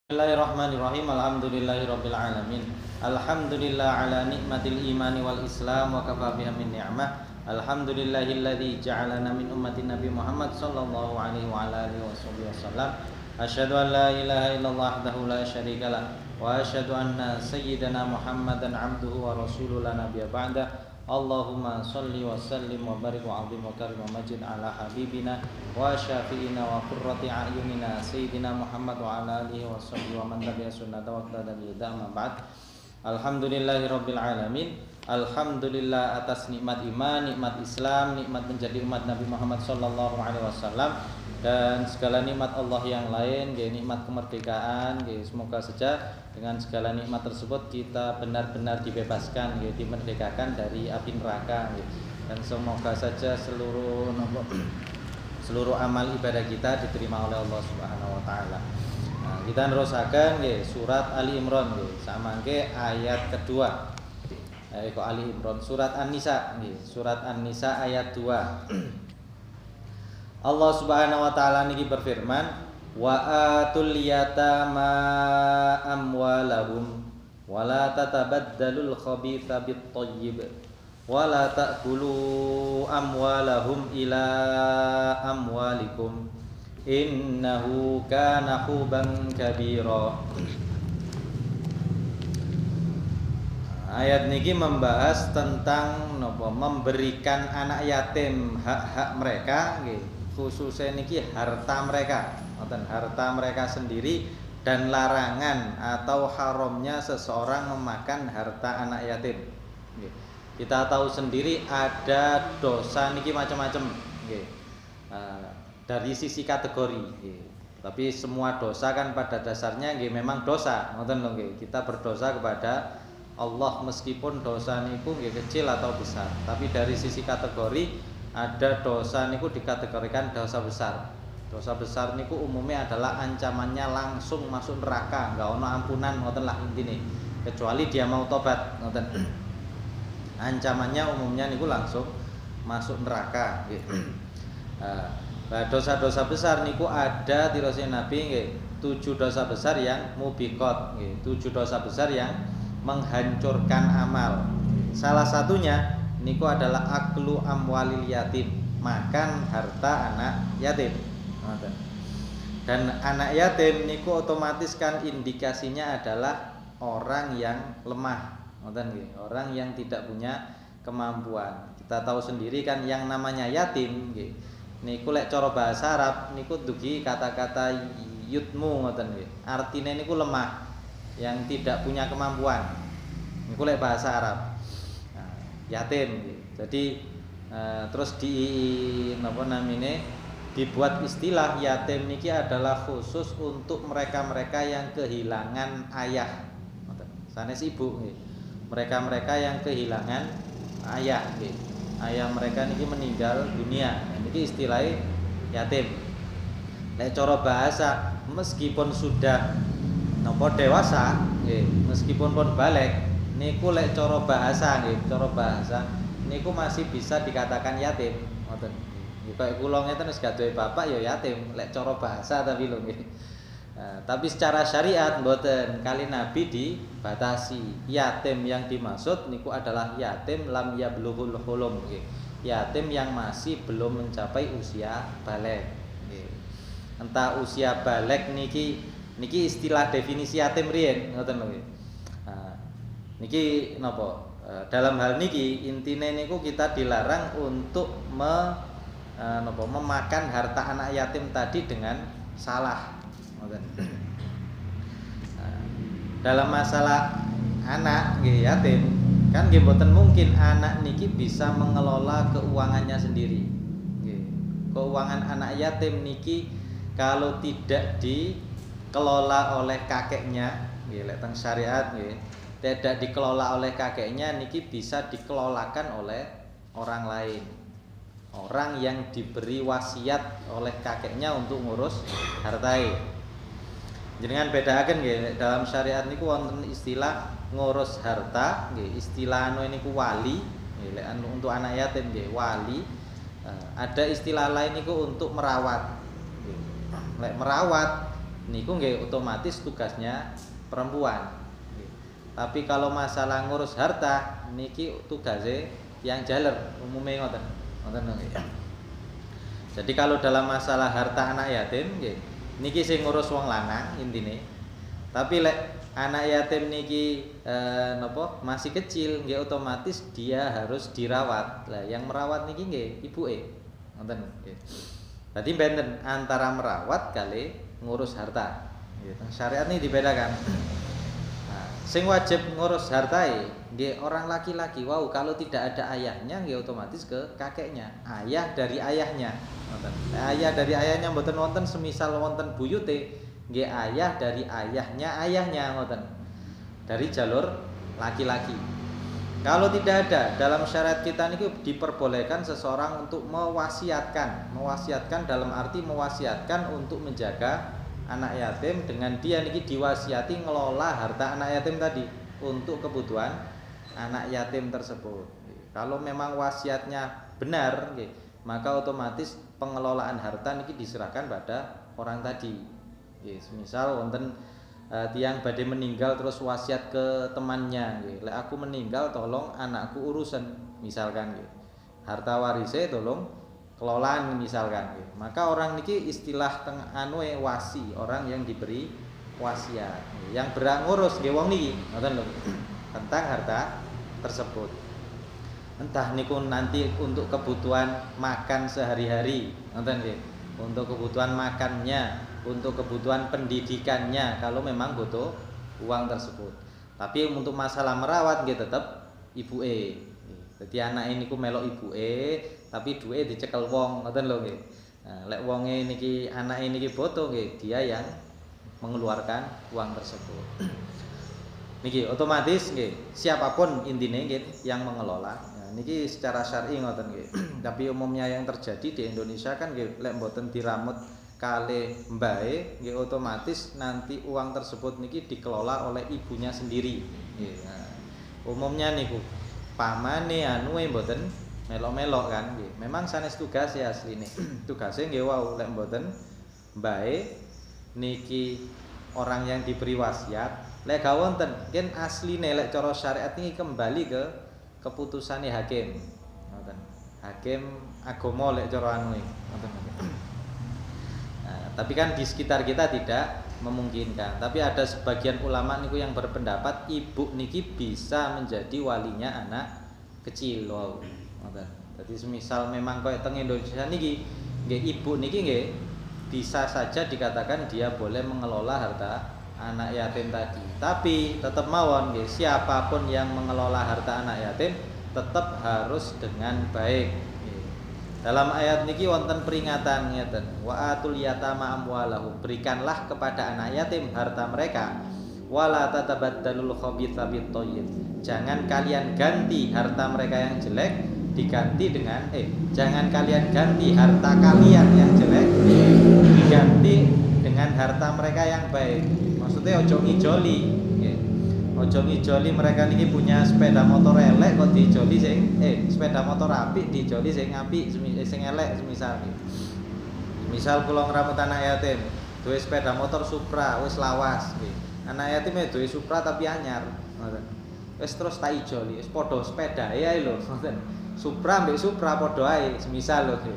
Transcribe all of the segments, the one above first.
Bismillahirrahmanirrahim. Alhamdulillahirabbil alamin. Alhamdulillah ala nikmatil imani wal islam wa kafa biha min ni'mah. Alhamdulillahilladzi ja'alana min ummatin Nabi Muhammad sallallahu alaihi wa ala alihi wasallam. Asyhadu an la ilaha illallah wahdahu la syarikalah wa asyhadu anna sayyidana Muhammadan abduhu wa rasuluhu la nabiyya ba'da. Allahumma salli wa sallim wa barik wa azim wa karim wa majid ala habibina wa syafi'ina wa qurrati a'yunina sayyidina Muhammad wa ala alihi wa sahbihi wa man tabi'a sunnata wa iqtada bi hudahum ba'd. Alhamdulillahirabbil alamin. Alhamdulillah atas nikmat iman, nikmat Islam, nikmat menjadi umat Nabi Muhammad sallallahu alaihi wasallam dan segala nikmat Allah yang lain, nikmat kemerdekaan. Semoga saja dengan segala nikmat tersebut kita benar-benar dibebaskan, dimerdekakan dari api neraka. Dan semoga saja seluruh amal ibadah kita diterima oleh Allah Subhanahu wa taala. Nah, kita nerusaken surat Ali Imran samangke ayat kedua. Ali Imran surat An-Nisa surat An-Nisa ayat 2. Allah Subhanahu wa taala niki berfirman, wa atul yatama amwalahum wa la tatabaddalul khabitha bit thayyib wa la ta'kulu amwalahum ila amwalikum innahu kana huban kabira. Ayat niki membahas tentang memberikan anak yatim hak-hak mereka, khususnya niki harta mereka, harta mereka sendiri, dan larangan atau haramnya seseorang memakan harta anak yatim. Kita tahu sendiri ada dosa niki macam-macam, dari sisi kategori. Tapi semua dosa kan pada dasarnya memang dosa, kita berdosa kepada Allah meskipun dosa niku kecil atau besar. Tapi dari sisi kategori ada dosa niku dikategorikan dosa besar. Dosa besar niku umumnya adalah ancamannya langsung masuk neraka, enggak ono ampunan ngoten lah intine. Kecuali dia mau tobat ngoten. Ancamannya umumnya niku langsung masuk neraka Nah, dosa-dosa besar niku ada tirose Nabi 7 dosa besar yang mubiqat, 7 dosa besar yang menghancurkan amal. Salah satunya niku adalah aklu amwalil yatim, makan harta anak yatim. Dan anak yatim niku otomatis kan indikasinya adalah orang yang lemah, orang yang tidak punya kemampuan. Kita tahu sendiri kan yang namanya yatim niku lek cara bahasa Arab niku dugi kata-kata yutmu artinya niku lemah, yang tidak punya kemampuan. Niku lek bahasa Arab. Nah, yatim. Jadi terus dibuat istilah yatim niki adalah khusus untuk mereka-mereka yang kehilangan ayah. Sanes ibu mereka-mereka yang kehilangan ayah ayah mereka niki meninggal dunia. Niki istilahnya yatim. Lek cara bahasa meskipun sudah dewasa, meskipun pun balik, niku lek cara bahasa niku masih bisa dikatakan yatim. Ngoten. Kayak kula ngeten wis gak duwe bapak ya yatim, lek cara bahasa tapi lho nggih. Tapi secara syariat mboten, kali Nabi dibatasi. Yatim yang dimaksud niku adalah yatim lam yablughul hulum nggih. Yatim yang masih belum mencapai usia balik. Entah usia balik niki istilah definisi yatim riyen ngoten lho. Niki napa? Dalam hal niki intine niku kita dilarang untuk memakan harta anak yatim tadi dengan salah. Dalam masalah anak yatim kan mboten mungkin anak niki bisa mengelola keuangannya sendiri. Keuangan anak yatim niki kalau tidak dikelola oleh kakeknya, lek teng syariat tidak dikelola oleh kakeknya niki bisa dikelolakan oleh orang lain. Orang yang diberi wasiat oleh kakeknya untuk ngurus hartae. Jenengan bedakan dalam syariat niku wonten istilah ngurus harta, istilah niku wali, untuk anak yatim wali. Ada istilah lain niku untuk merawat. Lek merawat niku nggih otomatis tugasnya perempuan. Tapi kalau masalah ngurus harta niki tugasnya yang jaler umumnya ngoten. Jadi kalau dalam masalah harta anak yatim nggih niki sing ngurus wong lanang intine. Tapi lek anak yatim niki masih kecil nggih otomatis dia harus dirawat. Lah yang merawat niki nggih ibuke. Ngoten nggih. Dadi benten antara merawat kali ngurus harta. Nggih, syariat ini dibedakan. Nah, sing wajib ngurus hartae nggih orang laki-laki. Wow, kalau tidak ada ayahnya nggih otomatis ke kakeknya. Ayah dari ayahnya. Ngoten. Ayah dari ayahnya mboten wonten semisal wonten buyute nggih ayah dari ayahnya ngoten. Dari jalur laki-laki. Kalau tidak ada dalam syariat kita ini diperbolehkan seseorang untuk mewasiatkan dalam arti mewasiatkan untuk menjaga anak yatim dengan dia niki diwasiati ngelola harta anak yatim tadi untuk kebutuhan anak yatim tersebut. Kalau memang wasiatnya benar, maka otomatis pengelolaan harta niki diserahkan pada orang tadi. Misal wonten tiang badhe meninggal terus wasiat ke temannya, lek aku meninggal tolong anakku urusan misalkan, harta warise tolong kelolaan misalkan, maka orang niki istilah wasi, orang yang diberi wasiat, yang berhak ngurus nggih wong niki ngoten lho tentang harta tersebut. Entah niku nanti untuk kebutuhan makan sehari-hari ngoten nggih, untuk kebutuhan makannya, untuk kebutuhan pendidikannya kalau memang butuh uang tersebut. Tapi untuk masalah merawat nggih tetep ibuke. Dadi anak niku melok ibuke, tapi duwe dicekel wong ngoten lho nggih. Nah, lek wonge niki anake niki boto nggih, dia yang mengeluarkan uang tersebut. Niki otomatis nggih siapapun intine nggih yang mengelola. Nah, niki secara syar'i ngoten nggih. Tapi umumnya yang terjadi di Indonesia kan nggih lek mboten diramut kali mbae nggih otomatis nanti uang tersebut niki dikelola oleh ibunya sendiri. Nah, umumnya niku pamane mboten melok-melok kan nggih. Memang sanes tugas ya asline. Tugase nggih wau lek mboten mbae niki orang yang diberi wasiat lek gak wonten ken asline lek cara syariat niki kembali ke keputusane hakim. Ngoten. Hakim agama lek cara ngoten. Tapi kan di sekitar kita tidak memungkinkan. Tapi ada sebagian ulama niku yang berpendapat ibu niki bisa menjadi walinya anak kecil. Wow. Jadi semisal memang kayak teng Indonesia niki nggih ibu niki nggih bisa saja dikatakan dia boleh mengelola harta anak yatim tadi. Tapi tetap mawon nggih siapapun yang mengelola harta anak yatim tetap harus dengan baik. Dalam ayat niki wonten peringatan ngeten, wa atul yatama amwalahum, berikanlah kepada anak yatim harta mereka, wala tatabaddalul khabitha bit thayyib. Jangan kalian ganti harta mereka yang jelek diganti dengan jangan kalian ganti harta kalian yang jelek diganti dengan harta mereka yang baik. Maksudnya ojo ngijoli. Ojo ngijoli mereka niki punya sepeda motor elek kok dijoli sing sepeda motor apik dijoli sing apik sing elek semisal. Misal kula ngramut anak yatim, duwe sepeda motor Supra wis lawas nggih. Anak yatim duwe Supra tapi anyar, ngoten. Wis terus tak ijoli, wis padha sepedae ae lho, ngoten. Supra mbek Supra padha ae semisal lho.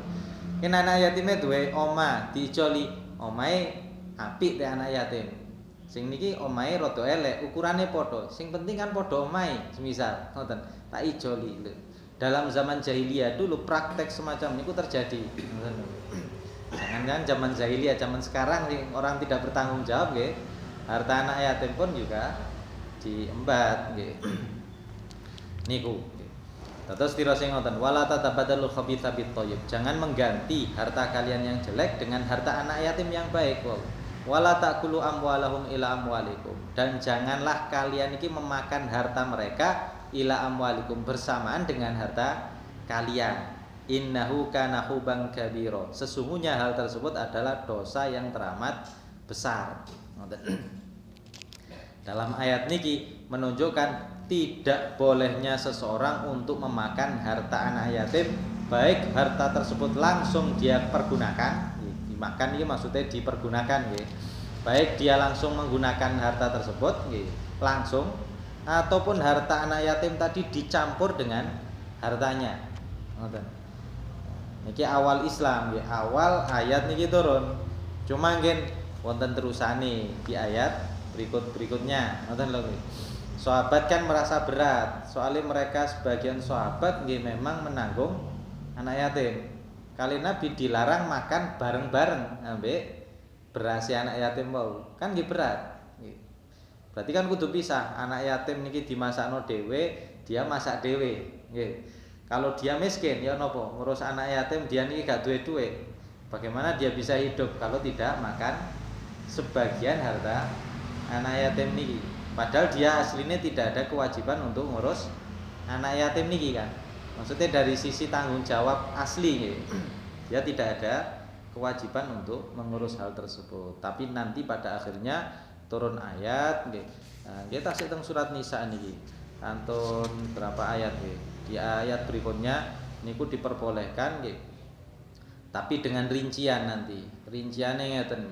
Yen anak yatime duwe omah diijoli, omahe apik teh anak yatim. Sing niki omahe rada elek, ukurane padha. Sing penting kan padha omahe, semisal ngoten. Tak ijoli. Dalam zaman jahiliyah dulu praktek semacam niku terjadi. Jangan-jangan zaman jahiliyah, zaman sekarang orang tidak bertanggung jawab nggih. Harta anak yatim pun juga diembat nggih. Niku. Terus tirose ngoten, wala tatabadalul khabitha bit thayyib. Jangan mengganti harta kalian yang jelek dengan harta anak yatim yang baik. Wow. Wala ta'kulu amwalahum ila amwalikum, dan janganlah kalian ini memakan harta mereka ila amwalikum bersamaan dengan harta kalian. Innahu kana huban kabira, sesungguhnya hal tersebut adalah dosa yang teramat besar. Dalam ayat niki menunjukkan tidak bolehnya seseorang untuk memakan harta anak yatim, baik harta tersebut langsung dia pergunakan. Makan ini maksudnya dipergunakan ya. baik dia langsung menggunakan harta tersebut nggih, langsung ataupun harta anak yatim tadi dicampur dengan hartanya. Ngoten. Niki awal Islam nggih, awal ayat niki turun. Cuma nggih wonten terusane di ayat berikutnya. Ngoten lho nggih. Sahabat kan merasa berat, soalnya mereka sebagian sahabat nggih memang menanggung anak yatim. Kali Nabi dilarang makan bareng-bareng ambek beras anak yatim mau. Kan nggih berat. Berarti kan kudu pisah. Anak yatim niki dimasakno dhewe, dia masak dhewe. Nggih. Kalau dia miskin ya nopo? Ngurus anak yatim dia niki gak duwe duit. Bagaimana dia bisa hidup kalau tidak makan sebagian harta anak yatim niki? Padahal dia aslinya tidak ada kewajiban untuk ngurus anak yatim niki kan. Maksudnya dari sisi tanggung jawab asli nggih. Dia tidak ada kewajiban untuk mengurus hal tersebut. Tapi nanti pada akhirnya turun ayat nggih. Nah, kita tasik teng surat Nisa niki. Antun berapa ayat nggih. Di ayat berikutnya niku diperbolehkan nggih. Tapi dengan rincian nanti. Rinciannya ngeten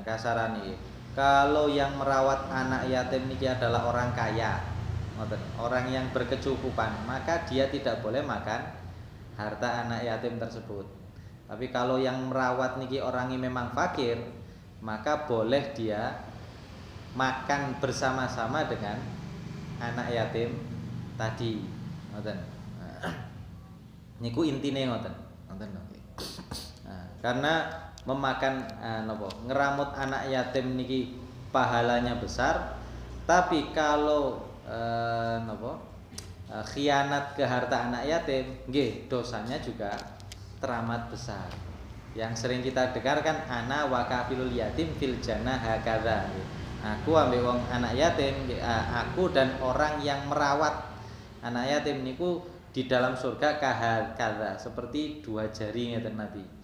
kasaran niki. Kalau yang merawat anak yatim niki adalah orang kaya, orang yang berkecukupan, maka dia tidak boleh makan harta anak yatim tersebut. Tapi kalau yang merawat niki orangnya memang fakir, maka boleh dia makan bersama-sama dengan anak yatim tadi. Ngoten. Niku intine ngoten. Ngoten lho. Nah, karena memakan ngeramut anak yatim niki pahalanya besar, tapi kalau khianat ke harta anak yatim nggih dosanya juga teramat besar. Yang sering kita dengar kan ana wa kafilul yatim fil jannah hakadza. Aku ambek wong anak yatim, aku dan orang yang merawat anak yatim niku di dalam surga kahadza, seperti dua jari ngeten Nabi.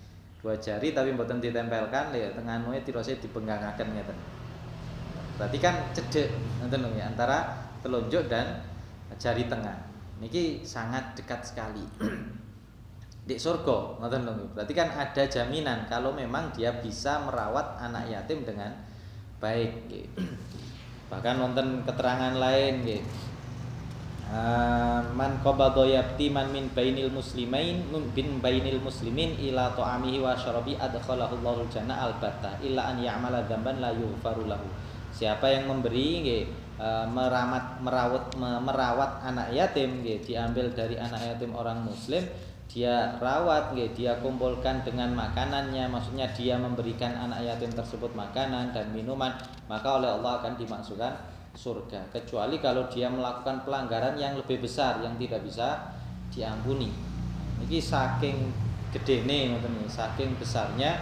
Dua jari tapi mboten ditempelkan ya tengah nuwe tirose dibenggangaken ngeten. Berarti kan cedek ngoten lho ya antara telunjuk dan jari tengah. Niki sangat dekat sekali. Di surga ngoten lho. Berarti kan ada jaminan kalau memang dia bisa merawat anak yatim dengan baik nggih. Bahkan wonten keterangan lain nggih. Man qabadha yatiman min bainil muslimin ila ta'amihi wa syarabi adkhalahu Allahul jannah albatta illa an ya'mala dzamban la yughfaru lahu. Siapa yang memberi nggih merawat anak yatim nggih diambil dari anak yatim orang muslim, dia rawat nggih, dia kumpulkan dengan makanannya, maksudnya dia memberikan anak yatim tersebut makanan dan minuman, maka oleh Allah akan dimasukkan surga, kecuali kalau dia melakukan pelanggaran yang lebih besar yang tidak bisa diampuni. Ini saking gedene ngoten nggih, saking besarnya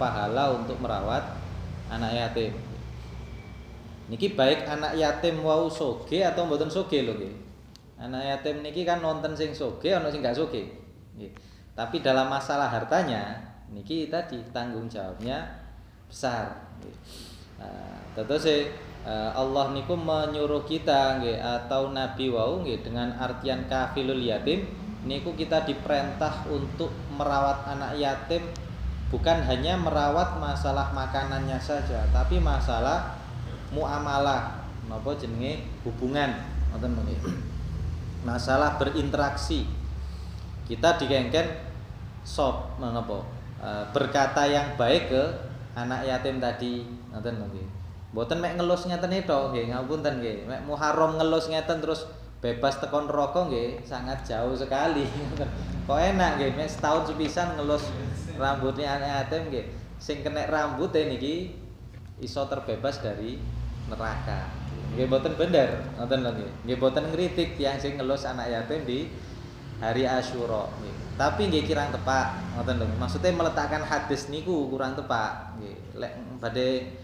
pahala untuk merawat anak yatim. Niki baik anak yatim wau soge atau mboten soge lho nggih. Anak yatim niki kan nonton sing soge ana sing gak soge. Nggih. Tapi dalam masalah hartanya niki tadi tanggung jawabnya besar nggih. Terus Allah niku menyuruh kita nggih atau Nabi wau nggih dengan artian kafilul yatim niku kita diperintah untuk merawat anak yatim, bukan hanya merawat masalah makanannya saja, tapi masalah muamalah napa jenenge hubungan ngoten nggih. Masalah berinteraksi. Kita dikengken sop menapa berkata yang baik ke anak yatim tadi ngoten nggih. Mboten mek ngelus ngeten tok nggih, ngapunten nggih. Mek muharram ngelus ngeten terus bebas tekon neraka nggih, sangat jauh sekali. Kok enak nggih mek setahun sepisan ngelus rambutnya anak yatim nggih. Sing kena rambut niki iso terbebas dari neraka. Nggih mboten bener, ngoten lho nggih. Nggih mboten ngritik tiyang sing ngelus anak yatim di hari Asyura nggih. Tapi nggih kirang tepak, ngoten lho. Maksudnya meletakkan hadis niku kurang tepak nggih. Lek badhe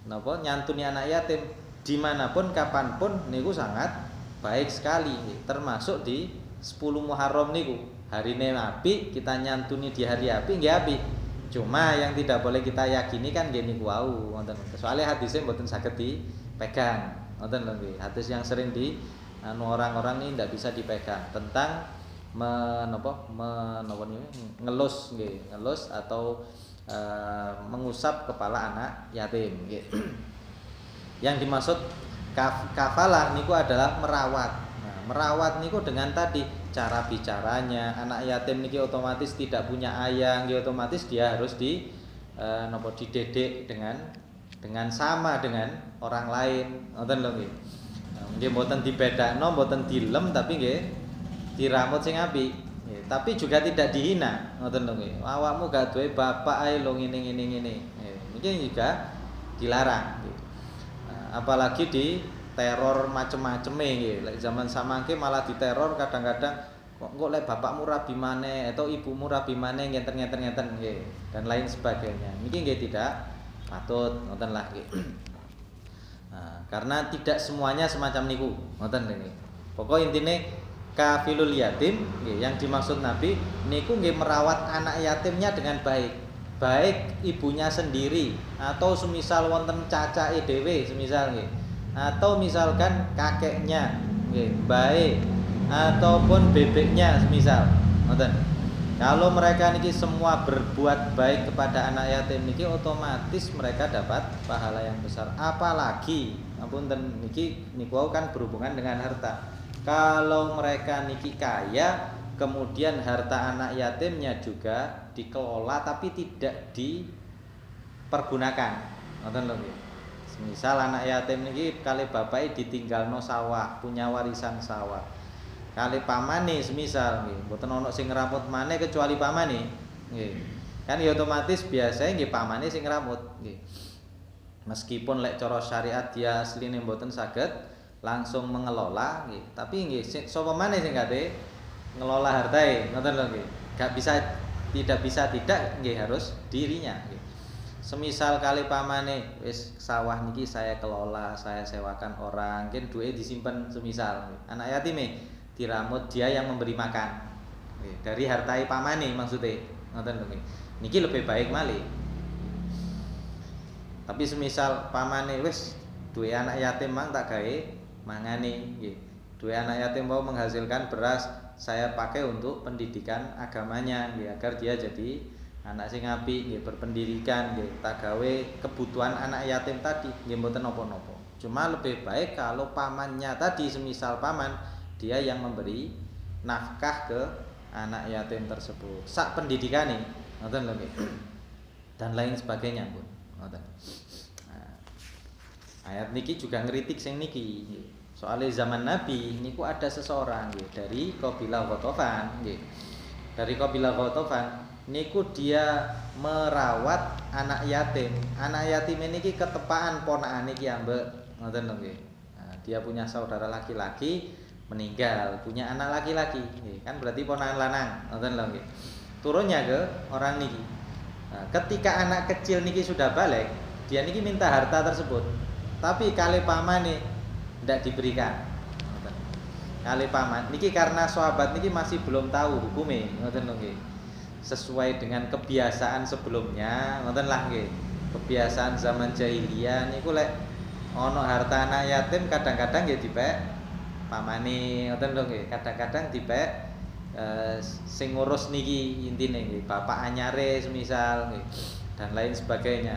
napa nyantuni anak yatim dimanapun kapanpun niku sangat baik sekali nggih. Termasuk di 10 Muharram niku. Harine apik, kita nyantuni di hari apik nggih apik. Cuma yang tidak boleh kita yakini kan nggih niku wau ngoten. Soalnya hadisnya mboten saged dipegang. Ngoten lho nggih. Hadis yang sering di orang-orang ini tidak bisa dipegang tentang ngelus nggih, ngelus atau mengusap kepala anak yatim nggih. Yang dimaksud kafalah niku adalah merawat. Nah, merawat niku dengan tadi cara bicaranya. Anak yatim niki otomatis tidak punya ayah, nggih otomatis dia harus dididik dengan sama dengan orang lain. Ngoten lho nggih. Nggih mboten dibedakno, mboten dilem tapi nggih diramut sing apik. Nggih, tapi juga tidak dihina. Ngoten lho nggih. Awakmu gak duwe bapak ae lho ngene. Nggih, niki juga dilarang nggih. Apalagi di teror macem-maceme nggih. Lek zaman samangke malah diteror kadang-kadang kok lek bapakmu rabi maneh atau ibumu rabi maneh ngenten nggih dan lain sebagainya. Niki nggih tidak patut ngoten lah nggih. Nah, karena tidak semuanya semacam niku, ngoten nggih. Pokok intine kafilul yatim nggih yang dimaksud Nabi niku nggih merawat anak yatimnya dengan baik. Baik ibunya sendiri atau semisal wonten cacake dhewe semisal nggih. Atau misalkan kakeknya nggih, baik ataupun bebeknya semisal ngoten. Kalau mereka niki semua berbuat baik kepada anak yatim niki otomatis mereka dapat pahala yang besar. Apalagi apunten niki niku kan berhubungan dengan harta. Kalau mereka niki kaya, kemudian harta anak yatimnya juga dikelola tapi tidak dipergunakan. Ngoten lho nggih. Misal anak yatim niki kali bapake ditinggalno sawah, punya warisan sawah. Kali pamane semisal nggih, mboten ana sing ngramut maneh kecuali pamane. Nggih. Kan ya otomatis biasanya nggih pamane sing ngramut nggih. Meskipun lek cara syariat dia asline mboten saged langsung mengelola nggih, tapi nggih sapa maneh sing kate ngelola hartae, ngoten lho nggih. Gak bisa tidak nggih harus dirinya nggih. Semisal kali pamane wis sawah niki saya kelola, saya sewakan orang, mungkin duit disimpan semisal nggih. Anak yatime diramut dia yang memberi makan. Nggih, dari hartae pamane maksudnya, ngoten lho nggih. Niki lebih baik malih. Tapi semisal pamane wis duwe anak yatim mang tak gawe mangane nggih. Duwe anak yatim mau menghasilkan beras, saya pakai untuk pendidikan agamanya nggih agar dia jadi anak sing apik nggih, berpendidikan nggih, tak gawe kebutuhan anak yatim tadi nggih mboten napa-napa. Cuma lebih baik kalau pamannya tadi semisal paman dia yang memberi nafkah ke anak yatim tersebut. Sak pendidikane ngoten lho nggih. Dan lain sebagainya, Pun. Ngoten. Nah, ayat niki juga ngeritik sing niki. Soalnya zaman Nabi niku ada seseorang nggih dari kabilah Ghatafan nggih. Dari kabilah Ghatafan niku dia merawat anak yatim. Anak yatim niki ketepaan ponakane ki ambek ngoten lho nggih. Nah, dia punya saudara laki-laki meninggal, punya anak laki-laki nggih. Kan berarti ponakan lanang, ngoten lho nggih. Turunnya ke orang niki. Nah, ketika anak kecil niki sudah balik, dia niki minta harta tersebut. Tapi kali pamane ndak diberikan. Ngoten. Kali paman niki karena sahabat niki masih belum tahu hukume, ngoten lho nggih. Sesuai dengan kebiasaan sebelumnya, ngoten lah nggih. Kebiasaan zaman jahiliyah niku lek ana harta anak yatim kadang-kadang nggih dipek pamane, ngoten lho nggih. Kadang-kadang dipek sing ngurus niki intine nggih, bapak anyare semisal nggih dan lain sebagainya.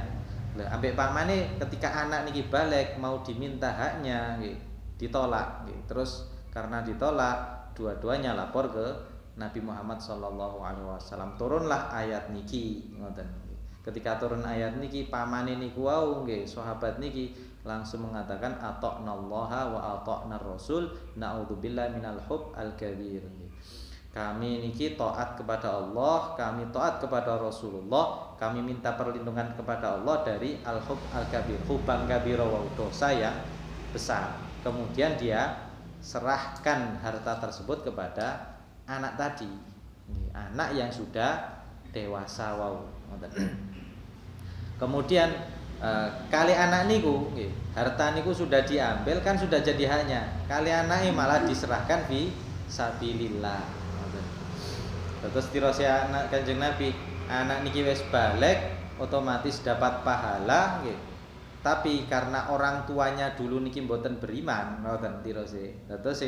Lah ambek pamane ketika anak niki balik mau diminta haknya nggih, ditolak nggih. Terus karena ditolak, dua-duanya lapor ke Nabi Muhammad sallallahu alaihi wasallam. Turunlah ayat niki ngoten. Ketika turun ayat niki pamane niku wau nggih, sahabat niki langsung mengatakan ata'nallaha wa ata'nar rasul na'udzubillahi minal hub al-kabir. Kami niki taat kepada Allah, kami taat kepada Rasulullah, kami minta perlindungan kepada Allah dari al-hub al-kabir, hubang kabira wa dosa yang besar. Kemudian dia serahkan harta tersebut kepada anak tadi, anak yang sudah dewasa wau. Kemudian kali anak niku harta niku sudah diambil kan sudah jadi haknya. Kali anaknya malah diserahkan fi sabilillah. Terus dirose anak Kanjeng Nabi, anak niki wis balik otomatis dapat pahala nggih. Tapi karena orang tuanya dulu niki mboten beriman, ngoten dirose. Terus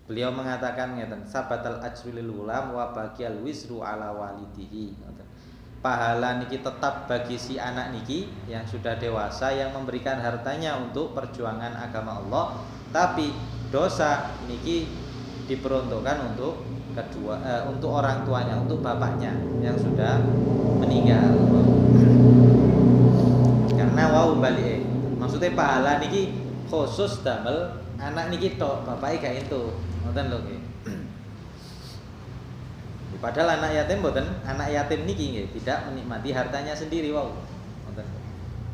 beliau mengatakan ngeten, sabatal ajru lil ulam wa baqiyal wisru ala walidihi. Ngoten. pahala niki tetap bagi si anak niki yang sudah dewasa yang memberikan hartanya untuk perjuangan agama Allah, tapi dosa niki diperuntukkan untuk untuk orang tuanya, untuk bapaknya yang sudah meninggal. Karena balik maksudnya pahala niki khusus damel anak niki tok, bapake gak entuk. Ngoten lho nggih. Padahal anak yatim mboten, anak yatim niki nggih tidak menikmati hartanya sendiri ngoten.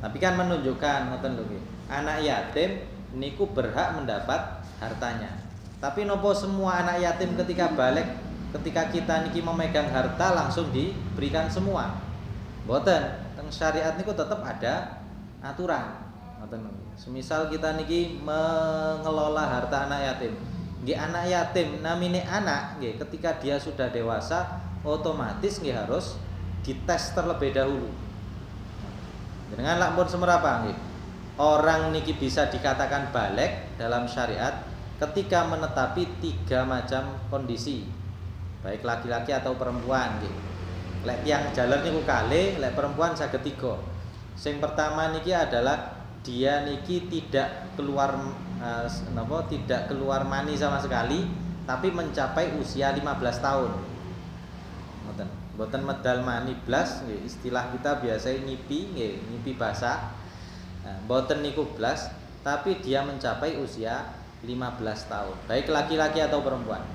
Tapi kan menunjukkan ngoten lho nggih. Anak yatim niku berhak mendapat hartanya. Tapi nopo semua anak yatim ketika balik, ketika kita niki memegang harta langsung diberikan semua. Mboten, teng syariat niku tetap ada aturan. Ngoten. Semisal kita niki mengelola harta anak yatim. Nggih anak yatim namine anak nggih ketika dia sudah dewasa otomatis nggih harus dites terlebih dahulu. Dengan lakpun semerapa nggih. Orang niki bisa dikatakan balik dalam syariat ketika menetapi 3 macam kondisi, baik laki-laki atau perempuan nggih. Lek tiyang jaler niku kalih, lek perempuan saged 3. Sing pertama niki adalah dia niki tidak keluar tidak keluar mani sama sekali, tapi mencapai usia 15 tahun. Ngoten. Mboten medal mani blas nggih, istilah kita biasa nyipi nggih, nyipi basah. Nah, mboten niku blas, tapi dia mencapai usia 15 tahun, baik laki-laki atau perempuan.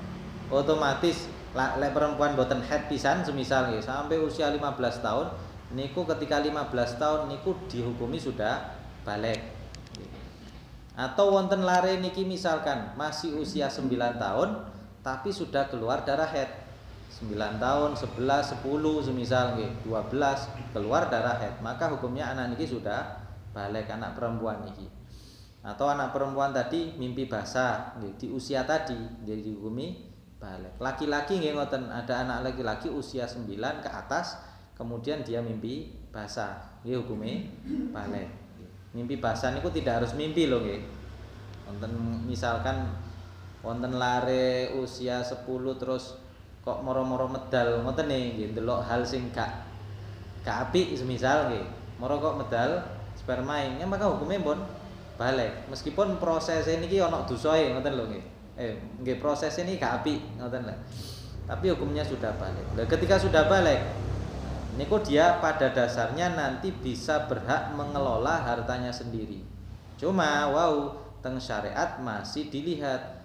Otomatis lek perempuan boten head pisan semisal nggih sampai usia 15 tahun niku ketika 15 tahun niku dihukumi sudah balik. Atau wonten lare niki misalkan masih usia 9 tahun tapi sudah keluar darah head. 9 tahun, 11, 10 semisal nggih, 12 keluar darah head, maka hukumnya anak niki sudah balik, anak perempuan niki. Atau anak perempuan tadi mimpi basah nggih di usia tadi jadi dihukumi balik. Laki-laki nggih ngoten, ada anak laki-laki usia 9 ke atas kemudian dia mimpi basah nggih hukume balik. Mimpi basah niku tidak harus mimpi lho nggih. Wonten misalkan wonten lare usia 10 terus kok moro-moro medal ngoten nggih, ndelok hal sing gak apik semisal nggih. Moro kok medal sperma maka hukumnya pun balik, meskipun proses ini ana dosae ngoten lho nggih. Nggih proses ini gak apik ngoten lho. Tapi hukumnya sudah balik. Lah ketika sudah balik niku dia pada dasarnya nanti bisa berhak mengelola hartanya sendiri. Cuma teng syariat masih dilihat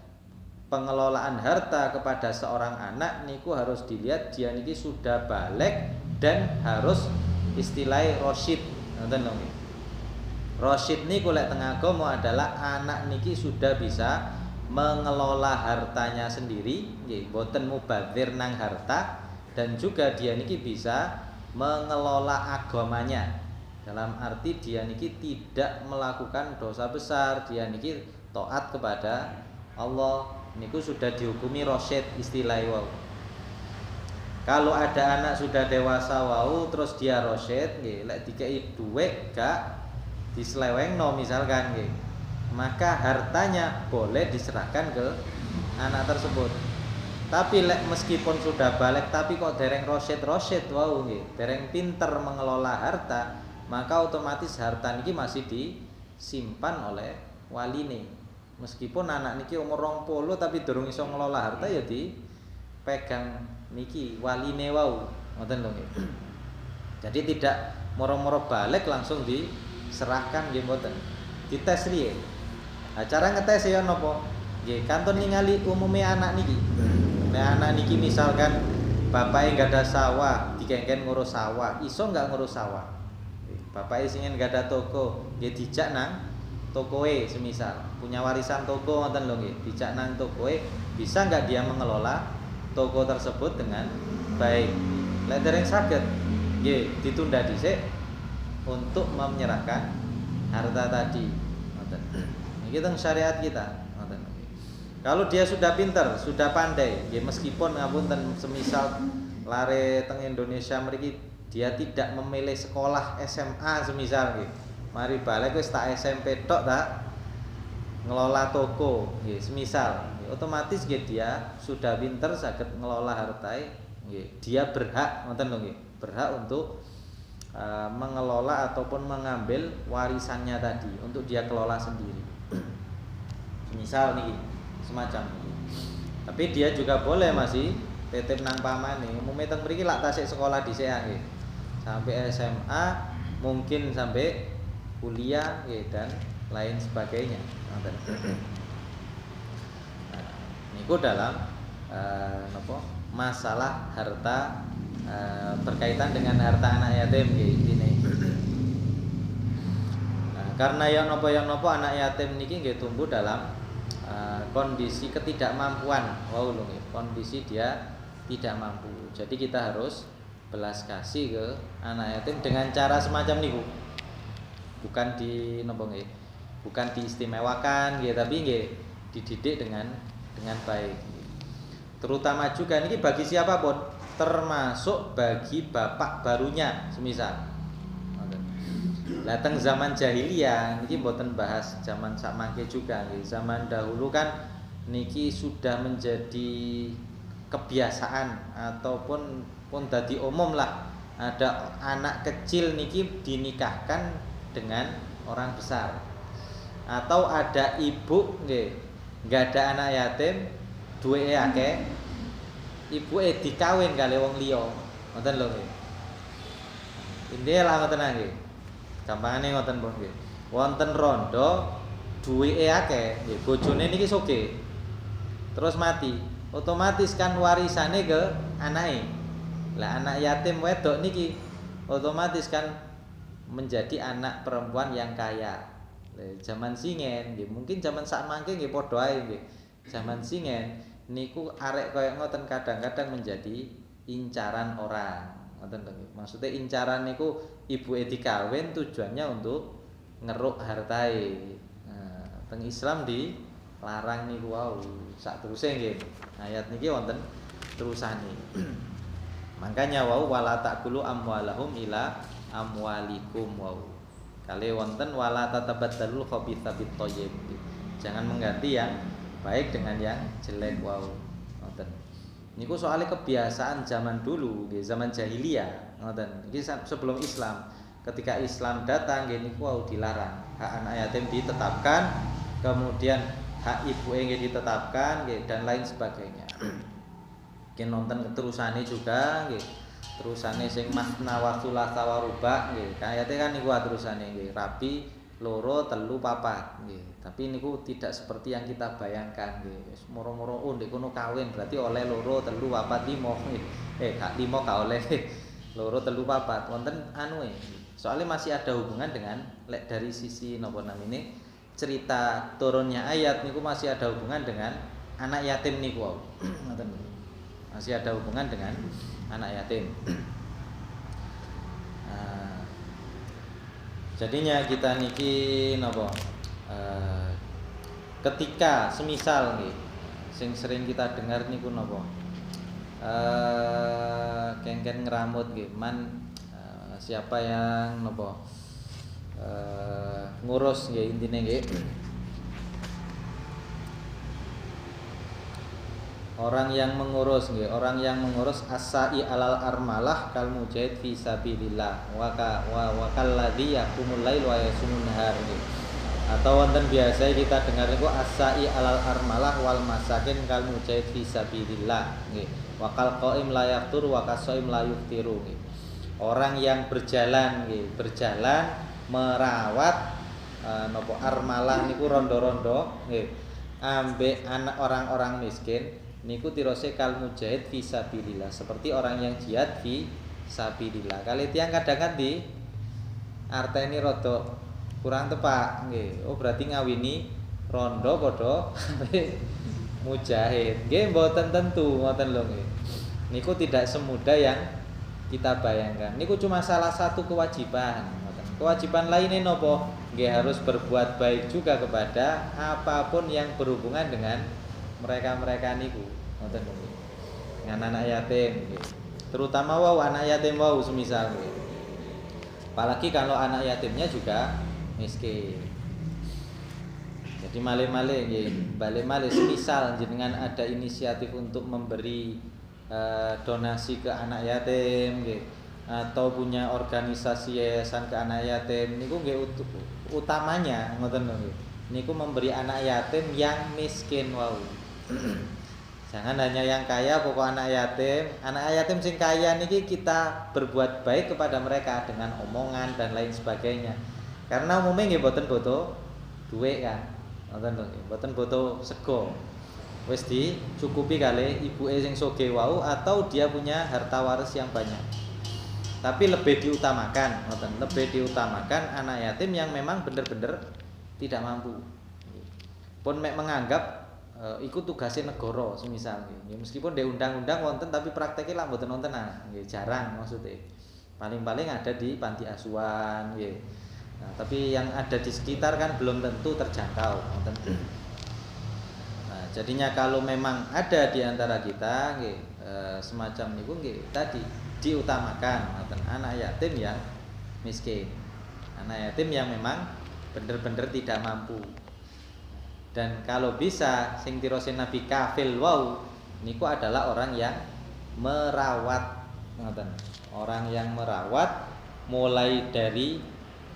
pengelolaan harta kepada seorang anak niku harus dilihat dia niki sudah balik dan harus istilahnya rasyid ngoten lho nggih. Rasyid niku lek teng agama adalah anak niki sudah bisa mengelola hartanya sendiri nggih, boten mubadzir nang harta, dan juga dia niki bisa mengelola agamanya. Dalam arti dia niki tidak melakukan dosa besar, dia niki taat kepada Allah, niku sudah dihukumi rasyid istilahnya Kalau ada anak sudah dewasa terus dia rasyid nggih, lek dikei dhuwit gak diselewengno misalkan nggih, maka hartanya boleh diserahkan ke anak tersebut. Tapi lek meskipun sudah balik tapi kok dereng rasyid nggih, dereng pinter mengelola harta, maka otomatis harta niki masih disimpan oleh waline. Meskipun anak niki umur 20 tapi durung iso ngelola harta ya dipegang niki waline ngoten lho nggih. Jadi tidak moro-moro balik langsung diserahkan nggih mboten. Dites riye. Nah, cara ngetes ya napa? Nggih, kantun ningali umume anak niki. Nek anak niki misalkan bapaknya enggak ada sawah, dikengken ngurus sawah, iso enggak ngurus sawah? Bapaknya sing enggak ada toko, nggih dijak nang tokoe semisal, punya warisan toko ngoten lho nggih, dijak nang tokoe, bisa enggak dia mengelola toko tersebut dengan baik? Lek dereng saged, nggih ditunda dhisik untuk menyerahkan harta tadi. Ngoten. Iki teng syariat kita. Kalau dia sudah pinter, sudah pandai, ya meskipun ngapunten semisal lare teng Indonesia mriki dia tidak memilih sekolah SMA semisal nggih. Mari balik wis tak SMP tok tak ngelola toko nggih semisal. Otomatis nggih dia sudah pinter saged ngelola hartae nggih. Dia berhak ngoten lho nggih, berhak untuk mengelola ataupun mengambil warisannya tadi untuk dia kelola sendiri. Misal nih semacam ini. Tapi dia juga boleh masih titip nang pamane. Umume teng mriki lak tasik sekolah dhisik nggih. Sampai SMA, mungkin sampai kuliah nggih dan lain sebagainya. Ngoten. Nah, niku dalam masalah harta berkaitan dengan harta anak yatim ini. Karena yang nopo anak yatim niki nggih tumbuh dalam kondisi ketidakmampuan. Wow lho nggih, kondisi dia tidak mampu. Jadi kita harus belas kasih ke anak yatim dengan cara semacam niku. Bukan di nopo nggih, bukan diistimewakan nggih, tapi nggih dididik dengan baik. Terutama juga niki bagi siapapun, termasuk bagi bapak barunya semisal. Lah teng zaman jahiliyah niki mboten bahas zaman sakmangke juga nggih. Zaman dahulu kan niki sudah menjadi kebiasaan ataupun dadi umum lah, ada anak kecil niki dinikahkan dengan orang besar. Atau ada ibu nggih, enggak ada anak yatim, duweke akeh, ibuke dikawin kali wong liya. Ngoten lho nggih. Indah lah ngoten nggih. Gampangane ngoten pun nggih. Wonten rondo duweke akeh, nggih bojone niki sugih. Terus mati, otomatis kan warisane ke anake. Lah anak yatim wedok niki otomatis kan menjadi anak perempuan yang kaya. Zaman singen nggih, mungkin zaman sakmangke nggih padha ae nggih. Zaman singen niku arek kaya ngoten kadang-kadang menjadi incaran orang. Ngoten lho. Maksudnya incaran niku ibuke dikawin tujuannya untuk ngeruk hartae. Nah, teng Islam dilarang niku wau. Sak teruse nggih. Ayat niki wonten terusane. Makanya wau wala taqulu amwalahum ila amwalikum wau. Kali wonten wala tatabaddalul khabitha bit thayyib. Jangan mengganti yang baik dengan yang jelek wau. Ngoten. Niku soalnya kebiasaan zaman dulu, nggih, zaman jahiliyah, ngoten. Iki sebelum Islam. Ketika Islam datang nggih niku wau dilarang. Hak anak yatim ditetapkan, kemudian hak ibuke nggih ditetapkan nggih dan lain sebagainya. Mungkin nonton keterusane juga nggih. Terusane sing masna wa thulatsa wa ruba nggih. Kayate kan niku terusane nggih, rapi, loro, telu, papat nggih. Tapi niku tidak seperti yang kita bayangkan nggih. Wis moro-moro ndek kono kawin berarti oleh loro, telu, papat, limo nggih. Gak limo gak oleh loro, telu, papat. Wonten anu soalnya masih ada hubungan dengan dari sisi napa namine cerita turunnya ayat niku masih ada hubungan dengan anak yatim niku. Ngoten. Masih ada hubungan dengan anak yatim. Jadinya kita niki napa ketika semisal nggih sing sering kita dengar niku napa kengken ngeramut nggih siapa yang napa ngurus nggih intine nggih orang yang mengurus as-sa'i alal armalah kal mujahid fi sabilillah wa kalladzi yaqumul lail wa yasumun nahar. Atau wonten biasa kita dengar niku as-sa'i alal armalah wal masakin kal mujahid fi sabilillah nggih. Wa kal qaim la yaftur wa kasaim la yuftiru nggih. Orang yang berjalan nggih, berjalan merawat napa armalah niku rondo-rondo nggih. Ambek anak orang-orang miskin niku tirose kal mujahid fi sabilillah, seperti orang yang jihad fi sabilillah. Kali tiyang kadang-kadang di arteni rada kurang tepak nggih. Oh berarti ngawini rondo padha mujahid. Nggih mboten tentu ngoten lho nggih. Niku tidak semudah yang kita bayangkan. Niku cuma salah satu kewajiban. Kewajiban lainnya nopo? Nggih harus berbuat baik juga kepada apapun yang berhubungan dengan mereka niku ngoten nggih. Dengan anak yatim nggih. Terutama wau anak yatim wau semisal nggih. Apalagi kalau anak yatimnya juga miskin. Jadi malih-malih nggih, balik-malih semisal jenengan ada inisiatif untuk memberi donasi ke anak yatim nggih. atau punya organisasi yayasan ke anak yatim niku nggih utamanya ngoten lho nggih. Niku memberi anak yatim yang miskin wau. Jangan hanya yang kaya pokok anak yatim. Anak yatim sing kaya niki kita berbuat baik kepada mereka dengan omongan dan lain sebagainya. Karena umumnya nggih boten boto duit kan. Ngoten lho nggih, boten boto sego. Wis dicukupi kali ibuke sing sugih wau atau dia punya harta waris yang banyak. Tapi lebih diutamakan, ngoten, lebih diutamakan anak yatim yang memang bener-bener tidak mampu. Pun mek menganggap iku tugasnya negara semisal nggih. Meskipun di undang-undang wonten tapi prakteknya lah mboten wonten nggih, jarang maksudnya. Paling-paling ada di panti asuhan nggih. Nah, tapi yang ada di sekitar kan belum tentu terjangkau, ngoten. Nah, jadinya kalau memang ada di antara kita nggih semacam niku nggih tadi diutamakan anak yatim yang miskin, anak yatim yang memang bener-bener tidak mampu. Dan kalau bisa sing tirosin Nabi kafil wau niku adalah orang yang merawat, ngoten. Orang yang merawat mulai dari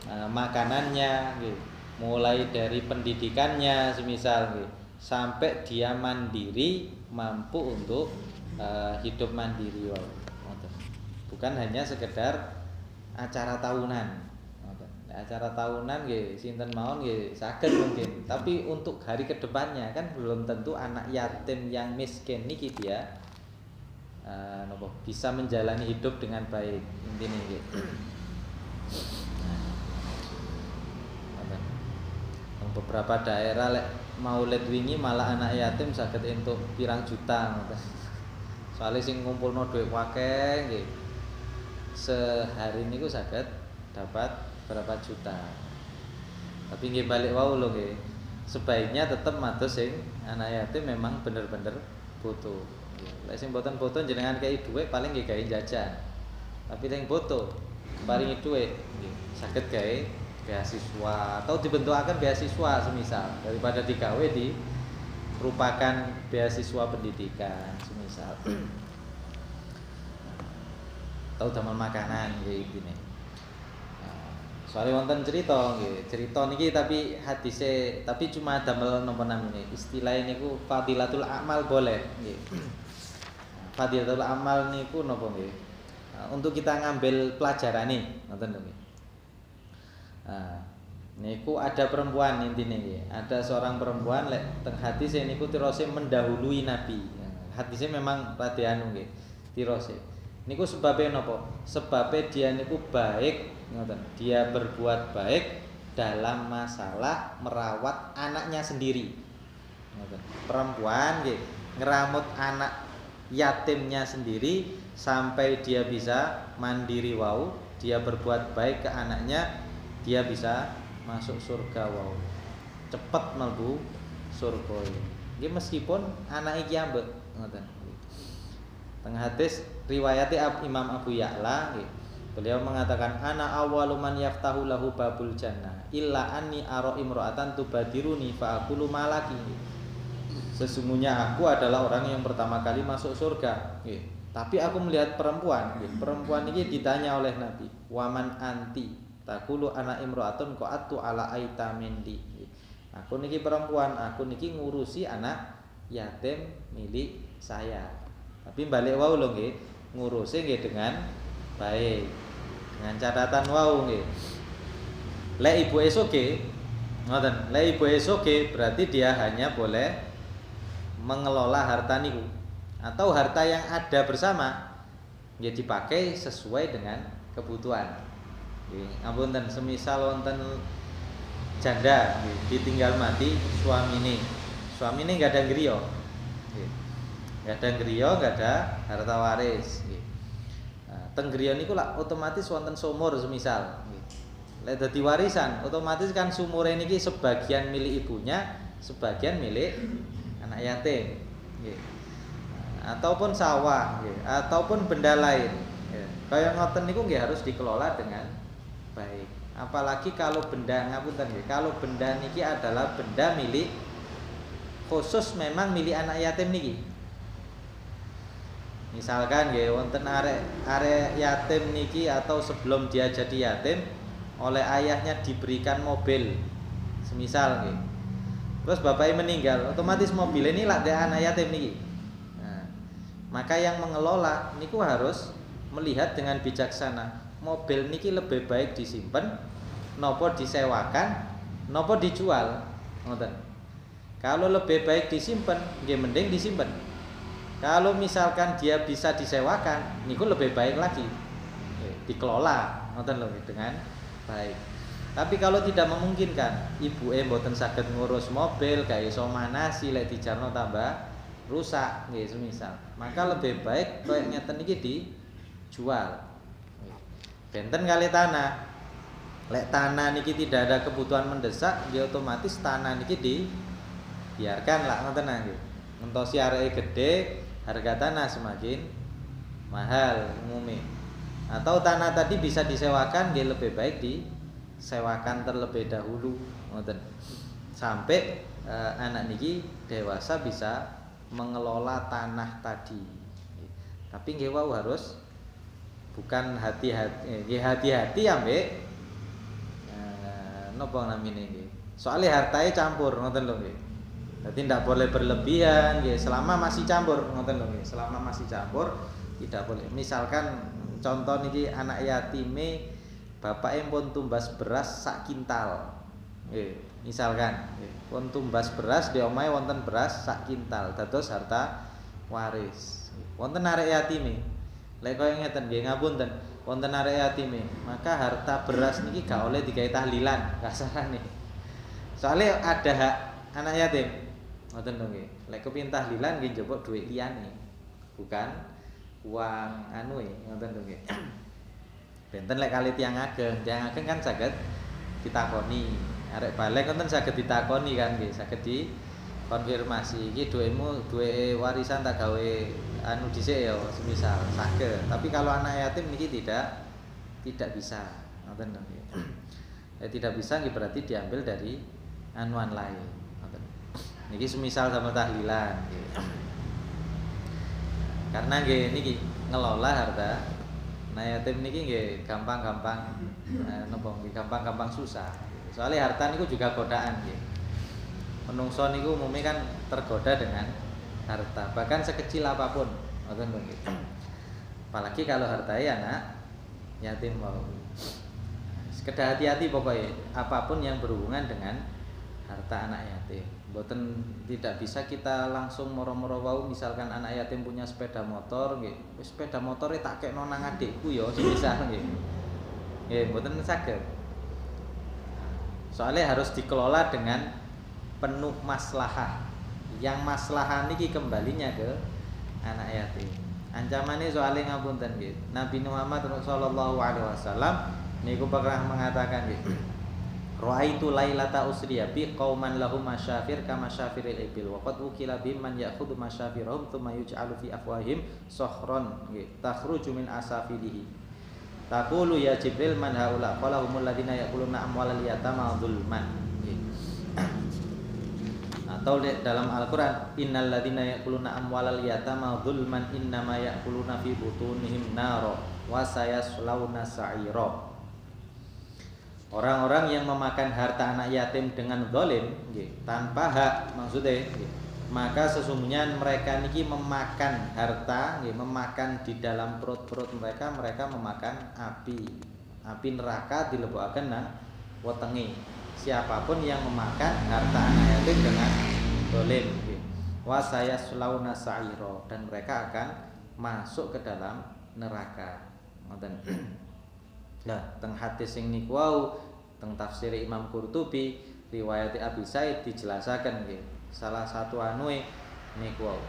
makanannya nggih, mulai dari pendidikannya semisal nggih, sampai dia mandiri, mampu untuk hidup mandiri wau. Bukan hanya sekedar acara tahunan. Acara tahunan nggih sinten mawon nggih saged mungkin, tapi untuk hari kedepannya kan belum tentu anak yatim yang miskin niki dia bisa menjalani hidup dengan baik intine nggih. Nah, beberapa daerah lek Maulid wingi malah anak yatim saged entuk pirang juta ngoten. Soale sing ngumpulno dhuwit akeh nggih. Sehari niku saged dapat berapa juta. Tapi nggih balik wau lho nggih. Sebaiknya tetep mados sing anak yatim memang bener-bener butuh. Lek sing boten butuh jenengan kei dhuwit paling nggih gawe jajan. Tapi sing butuh paringi dhuwit nggih saged gawe beasiswa atau dibentukaken beasiswa semisal daripada digawe di merupakan beasiswa pendidikan semisal. Atau damel makanan nggih intine. Soalnya wonten cerita nggih, cerita niki tapi hadise tapi cuma damel napa namine istilah niku fadilatul amal boleh nggih. Fadilatul amal niku napa nggih? Untuk kita ngambil pelajarane ngoten lho nggih. Niku ada perempuan intine nggih. Ada seorang perempuan lek teng hadise niku tirose mendahului Nabi. Hadise memang rada anu nggih. Tirose niku sebabnya napa? Sebabnya dia niku baik, ngoten. Dia berbuat baik dalam masalah merawat anaknya sendiri. Ngoten. Perempuan nggih ngeramut anak yatimnya sendiri sampai dia bisa mandiri wau, dia berbuat baik ke anaknya, dia bisa masuk surga wau. Cepet mlebu surga. Nggih meskipun anak iki ambek, ngoten. Tengah hadis riwayat Imam Abu Ya'la nggih. Beliau mengatakan ana awwalu man yaftahu lahu babul jannah illa anni ara imra'atan tubadiruni fa aqulu malaki. Sesungguhnya aku adalah orang yang pertama kali masuk surga nggih. Tapi aku melihat perempuan nggih. Perempuan ini ditanya oleh Nabi, "Waman anti?" Taqulu ana imra'atun qa'attu ala aitamendi. Aku niki perempuan, aku niki ngurusi anak yatim milik saya. Tapi balik wau lho nggih, ngurusi nggih dengan baik. Dengan catatan wau nggih. Lek ibuke sugih, ngoten, lek ibuke sugih berarti dia hanya boleh mengelola harta niku atau harta yang ada bersama nggih dipakai sesuai dengan kebutuhan. Nggih, ampun semisal wonten janda nggih, ditinggal mati suamine. Suamine enggak ada griya. Nggih. Enggak ada griya, enggak ada harta waris nggih. Nah, teng griya niku lak otomatis wonten sumur semisal nggih. Lek dadi warisan, otomatis kan sumure niki sebagian milik ibunya, sebagian milik anak yatim nggih. Ataupun sawah nggih, ataupun benda lain. Kaya ngoten niku nggih harus dikelola dengan baik. Apalagi kalau benda ngapunten nggih, kalau benda niki adalah benda milik khusus memang milik anak yatim niki. Misalkan nggih wonten arek yatim niki atau sebelum dia jadi yatim oleh ayahnya diberikan mobil. Semisal nggih. Terus bapaknya meninggal, otomatis mobil ini lak dek anak yatim niki. Nah, maka yang mengelola niku harus melihat dengan bijaksana. Mobil niki lebih baik disimpan nopo disewakan, nopo dijual. Ngoten. Kalau lebih baik disimpan, nggih mending disimpan. Kalau misalkan dia bisa disewakan, niku lebih baik lagi. Dikelola ngoten lho dengan baik. Tapi kalau tidak memungkinkan, ibu mboten saged ngurus mobil, gak iso manasi lek dijarno tambah rusak nggih semisal. Maka lebih baik koyo ngeten iki dijual. Benten kali tanah. Lek tanah niki tidak ada kebutuhan mendesak, ya otomatis tanah niki dibiarkan lah ngoten nggih. Ngentosi areke gede, harga tanah semakin mahal umumnya. Atau tanah tadi bisa disewakan, nggih lebih baik disewakan terlebih dahulu ngoten. Sampai anak niki dewasa bisa mengelola tanah tadi. Tapi nggih wau harus bukan hati-hati ambek napa namine nggih. Soale hartae campur ngoten lho nggih. Dadi ndak boleh berlebihan nggih, selama masih campur ngoten lho nggih. Selama masih campur tidak boleh. Misalkan contoh niki anak yatime bapake pun tumbas beras sak kintal. Nggih, misalkan nggih, pun tumbas beras di omahe wonten beras sak kintal dados harta waris. Wonten arek yatime. Lek koyo ngeten nggih ngapunten, wonten arek yatime, maka harta beras niki gak oleh digawe tahlilan kasarane. Soalnya ada hak anak yatim. Ngoten lho nggih. Lek kepin tahlilan nggih njupuk dhuwit liyane. Bukan uang ngoten lho nggih. Benten lek kali tiang ageng kan saged ditakoni. Arek balik konten saged ditakoni kan nggih, saged dikonfirmasi iki dhuwitmu duwe warisan tak gawe dhisik ya semisal saged. Tapi kalau anak yatim niki tidak bisa. Ngoten nggih. Tidak bisa nggih berarti diambil dari anuan lain. Ngoten. Niki semisal sama tahlilan nggih. Karena nggih niki ngelola harta nah yatim niki nggih gampang-gampang napa nggih gampang-gampang susah. Soalnya harta niku juga godaan nggih. Menungso niku umumnya kan tergoda dengan harta, bahkan sekecil apapun, ngoten lho nggih. Apalagi kalau hartanya anak yatim mau. Sekedar hati-hati pokoknya apapun yang berhubungan dengan harta anak yatim. Mboten tidak bisa kita langsung moro-moro wau misalkan anak yatim punya sepeda motor nggih. Wis sepeda motore tak kekno nang adikku ya semisal nggih. Nggih, mboten saged. Soalnya harus dikelola dengan penuh maslahah. Yang maslahah niki kembalinya ke anak yatim. Ancamane soalnya ngapunten nggih. Nabi Muhammad sallallahu alaihi wasallam niku pernah mengatakan nggih. Ra'aitu lailata usriya bi qauman lahum masyafir kama syafiril ibil wa qad ukila bimman ya'khudhu masyafirahum thumma yuj'alu fi afwahim sahran nggih. Takhruju min asafilihi. Taqulu ya Jibril man haula qala humul ladina yaquluna amwalal yatama dzulman. Atau dalam Al-Qur'an innal ladina yaquluna amwalal yatama dzulman innama yaquluna fi butunihim naro wa sayaslawna sa'ira. Orang-orang yang memakan harta anak yatim dengan zalim nggih, tanpa hak maksudnya nggih, maka sesungguhnya mereka niki memakan harta nggih, memakan di dalam perut-perut mereka memakan api neraka dilebokaken nang wetenge. Siapapun yang memakan harta anak yatim dengan zalim nggih, wa sayaslawna sa'ira, dan mereka akan masuk ke dalam neraka. Ngoten. Nah, teng hadis sing niku wau teng tafsir Imam Qurtubi riwayat Abi Said dijelasaken nggih. Salah satu anue niku wau.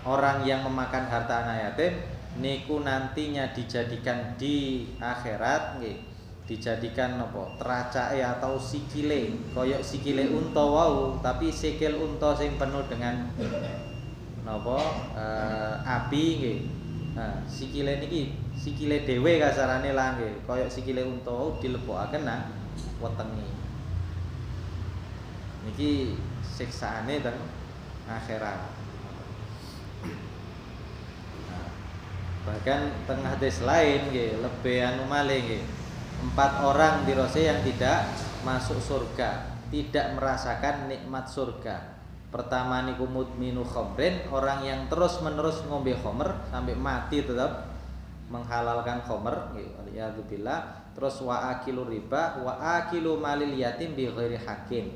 Orang yang memakan harta anak yatim niku nantinya dijadikan di akhirat nggih, dijadikan napa? Teracake atau sikile, koyok sikile unta wau, tapi sikil unta sing penuh dengan napa? Api nggih. Nah, sikile niki sikile dhewe kasarane lah nggih, kaya sikile unta dilebokaken nang wetenge. Niki siksaane teng akhirat. Nah, Bahkan tengah hadis lain nggih lebih anu malih nggih. 4 orang dirose yang tidak masuk surga, tidak merasakan nikmat surga. Pertama niku mudminu khamrin, orang yang terus-menerus ngombe khamr sampai mati tetap menghalalkan khamr nggih, waliyadzubillah. Terus wa akilu riba, wa akilu malil yatim bi ghairi haqqin.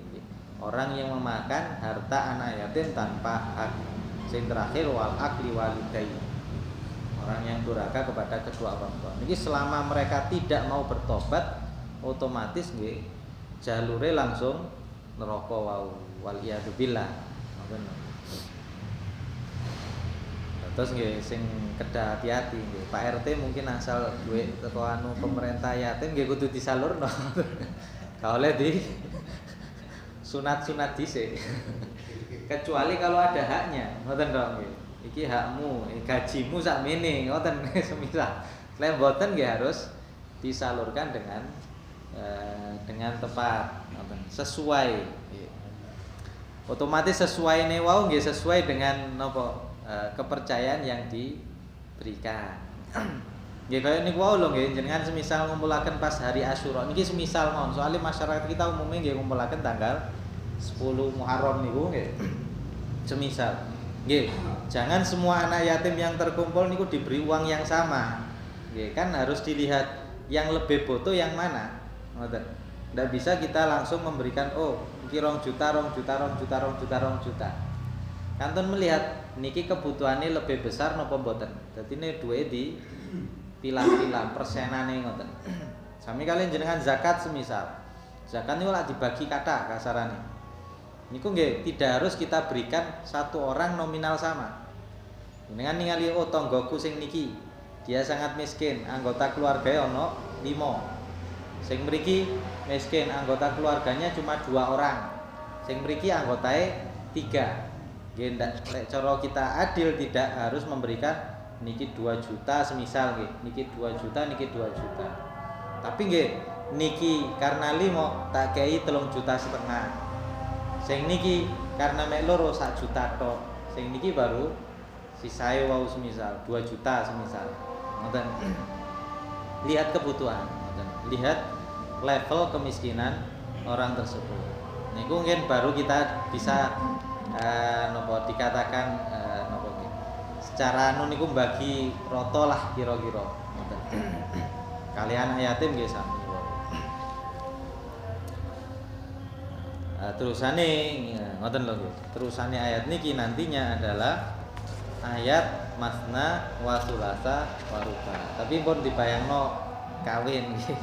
Orang yang memakan harta anak yatim tanpa hak. Sing terakhir wal akli walidayy. Orang yang durhaka kepada kedua orang tua. Niki selama mereka tidak mau bertobat, otomatis nggih jalure langsung neraka wau. Waliyadzubillah. Ngoten. Terus nggih sing kedah hati-hati nggih. Pak RT mungkin asal duwe teko anu pemerintah yatim nggih kudu disalurno. Ka oleh di sunat-sunat dhisik. Kecuali kalau ada haknya, ngoten dong nggih. Iki hakmu, gajimu sakmene, ngoten semisal. Lek mboten nggih harus disalurkan dengan tepat, ngoten. Sesuai. Otomatis sesuai ne wau nggih sesuai dengan napa kepercayaan yang diberikan. Nggih kaya niku wau lho nggih jenengan semisal ngumpulaken pas hari Asyura niki semisal mawon soalnya masyarakat kita umumnya nggih ngumpulaken tanggal 10 Muharram niku nggih. Semisal nggih, jangan semua anak yatim yang terkumpul niku diberi uang yang sama. Nggih, kan harus dilihat yang lebih butuh yang mana. Ngoten. Ndak bisa kita langsung memberikan iki 2 juta. Kantun melihat niki kebutuhannya lebih besar napa mboten. Dadi ne duwe di pilah-pilah persenane ngoten. Sami kalian jenengan zakat semisal. Zakat niku lak dibagi kathah kasarane. Niku nggih tidak harus kita berikan satu orang nominal sama. Jenengan ningali tanggaku sing niki, dia sangat miskin, anggota keluarganya ono 5. Sing mriki miskin, anggota keluarganya cuma 2 orang. Sing mriki anggotae 3. Nggih ndak lek cara kita adil tidak harus memberikan niki 2 juta semisal nggih, niki 2 juta, niki 2 juta. Tapi nggih niki karena 5 tak kei 3,5 juta. Sing niki karena mek loro 1 juta tok. Sing niki baru sisae wau semisal 2 juta semisal. Ngoten. Lihat kebutuhan, ngoten. Lihat level kemiskinan orang tersebut. Niku mungkin baru kita bisa napa dikatakan napa nggih. Secara anu niku bagi rata lah kira-kira, ngoten. Kalian yatim nggih sami. Terusane ngoten lho nggih. Terusane ayat niki nantinya adalah ayat masna wa sulasa wa ruba. Tapi pun dibayangno kawin nggih.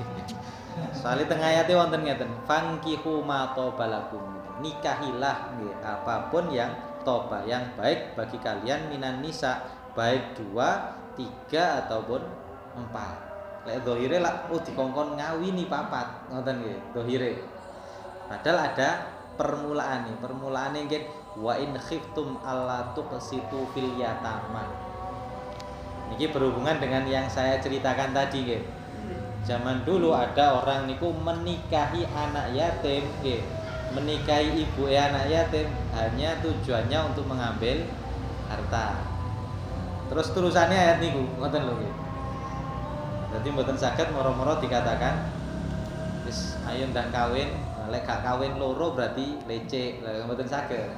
Soale teng ayate wonten ngeten, fankihu ma tobalakum. Nikahilah nggih apapun yang toba yang baik bagi kalian minan nisa, baik 2, 3 ataupun 4. Lek zahire lak dikongkon ngawini 4, ngoten nggih, zahire. Padahal ada permulaan nih. Permulaane nggih wa in khiftum alla tuqsitu fil yatama. Niki berhubungan dengan yang saya ceritakan tadi nggih. Zaman dulu ada orang niku menikahi anak yatim nggih. Menikahi ibu anak yatim hanya tujuannya untuk mengambil harta. Terus terusannya ayat niku ngoten lho nggih. Dadi mboten saged moro-moro dikatakan wis ayo ndang kawin. Lek gak kawin loro berarti lecek, lek mboten saged.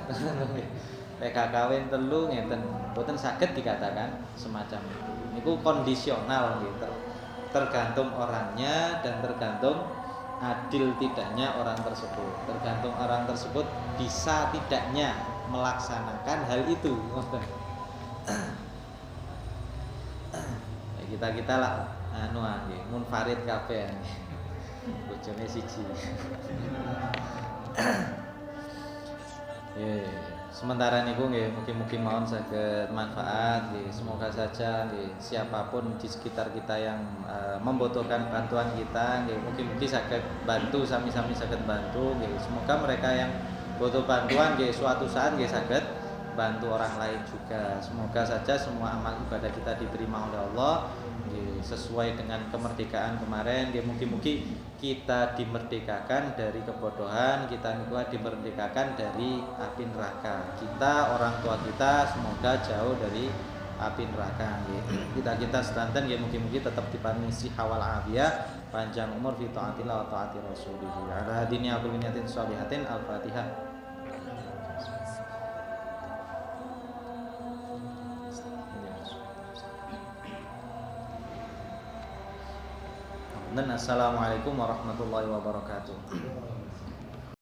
Lek gak kawin 3 ngeten, mboten saged dikatakan semacam itu. Niku kondisional gitu. Tergantung orangnya dan tergantung adil tidaknya orang tersebut. Tergantung orang tersebut bisa tidaknya melaksanakan hal itu. Kita lah anu nggih, munfarid kabeh. Bojone siji. Sementara niku nggih mugi-mugi mawon saged manfaat nggih. Semoga saja nggih siapapun di sekitar kita yang membutuhkan bantuan kita nggih mugi-mugi saged bantu sami-sami saged bantu nggih. Semoga mereka yang butuh bantuan nggih suatu saat nggih saged bantu orang lain juga. Semoga saja semua amal ibadah kita diterima oleh Allah nggih sesuai dengan kemerdekaan kemarin nggih mugi-mugi kita dimerdekakan dari kebodohan, kita dimerdekakan dari api neraka. Kita, orang tua kita semoga jauh dari api neraka nggih. Kita sedanten nggih mugi-mugi tetep diparingi siha wal afiyah, panjang umur fi taatillah wa taati rasulih. Ala hadini aqul niyatin sholihatin al-Fatihah. Assalamualaikum warahmatullahi wabarakatuh.